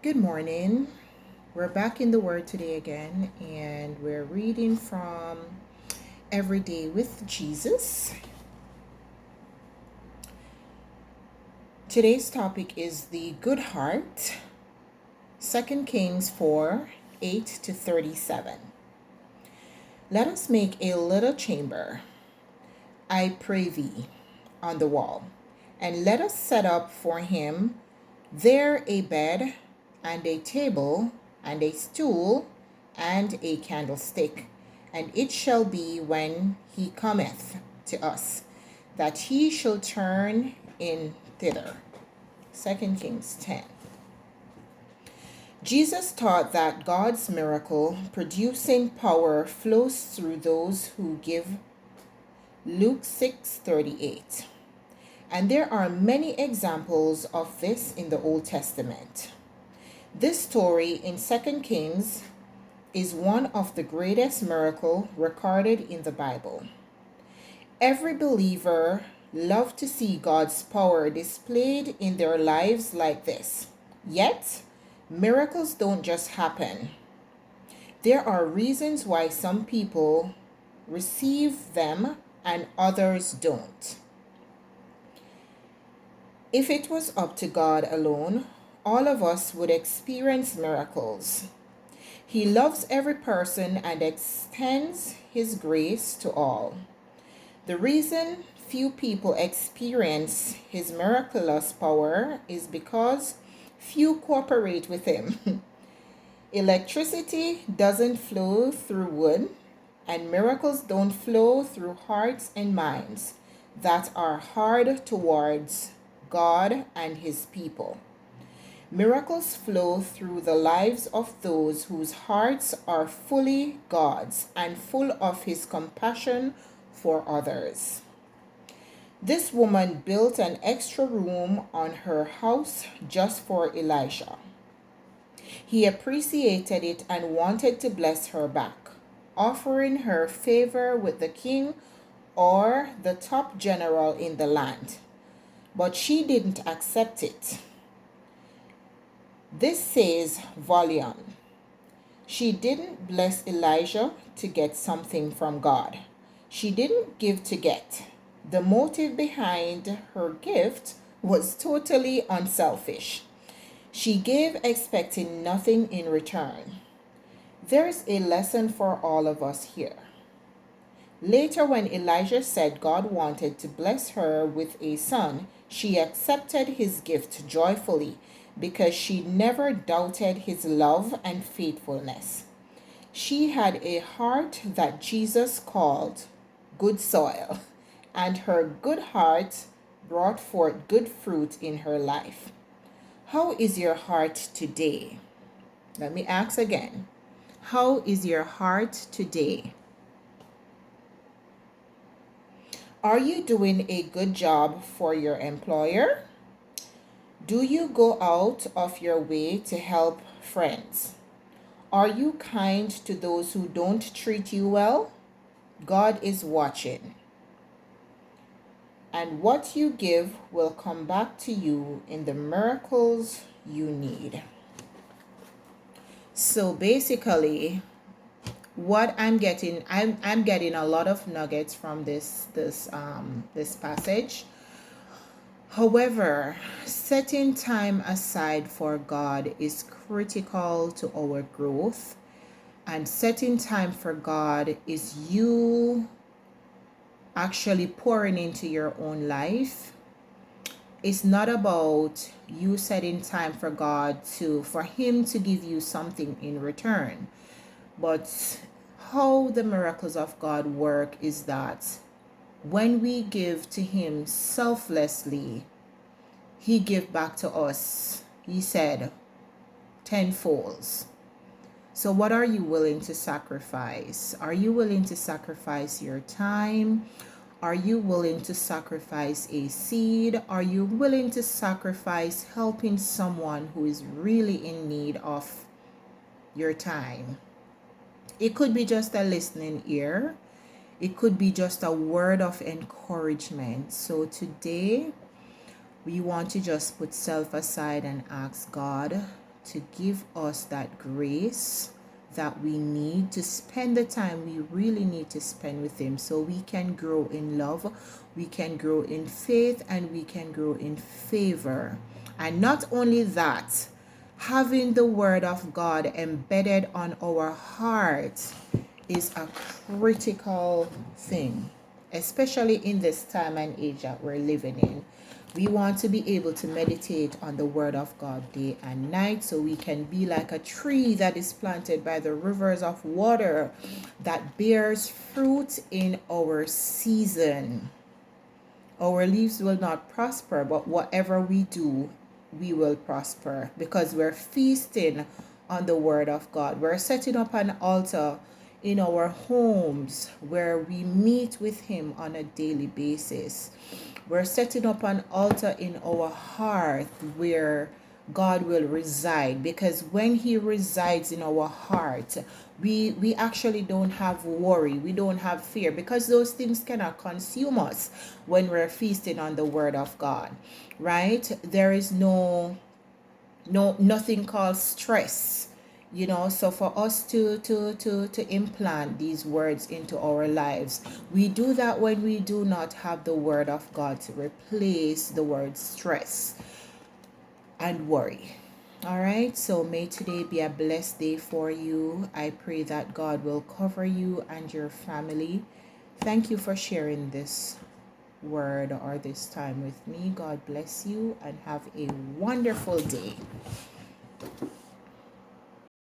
Good morning. We're back in the Word today again, and we're reading from Every Day with Jesus. Today's topic is the good heart, 2 Kings 4 8 to 37. Let us make a little chamber, I pray thee, on the wall, and let us set up for him there a bed, and a table, and a stool, and a candlestick. And it shall be when he cometh to us, that he shall turn in thither. 2 Kings 10. Jesus taught that God's miracle producing power flows through those who give. Luke 6:38. And there are many examples of this in the Old Testament. This story in 2 Kings is one of the greatest miracles recorded in the Bible. Every believer loves to see God's power displayed in their lives like this. Yet, miracles don't just happen. There are reasons why some people receive them and others don't. If it was up to God alone, all of us would experience miracles. He loves every person and extends his grace to all. The reason few people experience his miraculous power is because few cooperate with him. Electricity doesn't flow through wood, and miracles don't flow through hearts and minds that are hard towards God and his people. Miracles flow through the lives of those whose hearts are fully God's and full of his compassion for others. This woman built an extra room on her house just for Elisha. He appreciated it and wanted to bless her back, offering her favor with the king or the top general in the land. But she didn't accept it. This says volume. She didn't bless Elijah to get something from God. She didn't give to get. The motive behind her gift was totally unselfish. She gave expecting nothing in return. There's a lesson for all of us here. Later, when Elijah said God wanted to bless her with a son, she accepted his gift joyfully because she never doubted his love and faithfulness. She had a heart that Jesus called good soil, and her good heart brought forth good fruit in her life. How is your heart today? Let me ask again. How is your heart today? Are you doing a good job for your employer? Do you go out of your way to help friends? Are you kind to those who don't treat you well? God is watching. And what you give will come back to you in the miracles you need. So basically, what I'm getting a lot of nuggets from this passage. However, setting time aside for God is critical to our growth, and setting time for God is you actually pouring into your own life. It's not about you setting time for God for him to give you something in return. But how the miracles of God work is that when we give to him selflessly, he give back to us, he said, tenfolds. So what are you willing to sacrifice? Are you willing to sacrifice your time? Are you willing to sacrifice a seed? Are you willing to sacrifice helping someone who is really in need of your time? It could be just a listening ear. It could be just a word of encouragement. So today, we want to just put self aside and ask God to give us that grace that we need to spend the time we really need to spend with him, so we can grow in love, we can grow in faith, and we can grow in favor. And not only that, having the word of God embedded on our heart is a critical thing, especially in this time and age that we're living in. We want to be able to meditate on the word of God day and night, so we can be like a tree that is planted by the rivers of water that bears fruit in our season. Our leaves will not prosper, but whatever we do, we will prosper, because we're feasting on the word of God. We're setting up an altar in our homes where we meet with him on a daily basis. We're setting up an altar in our heart where God will reside, because when he resides in our heart, we actually don't have worry, we don't have fear, because those things cannot consume us when we're feasting on the word of God, right? There is nothing called stress, so for us to implant these words into our lives, we do that when we do not have the word of God to replace the word stress and worry. All right, so may today be a blessed day for you. I pray that God will cover you and your family. Thank you for sharing this word or this time with me. God bless you and have a wonderful day.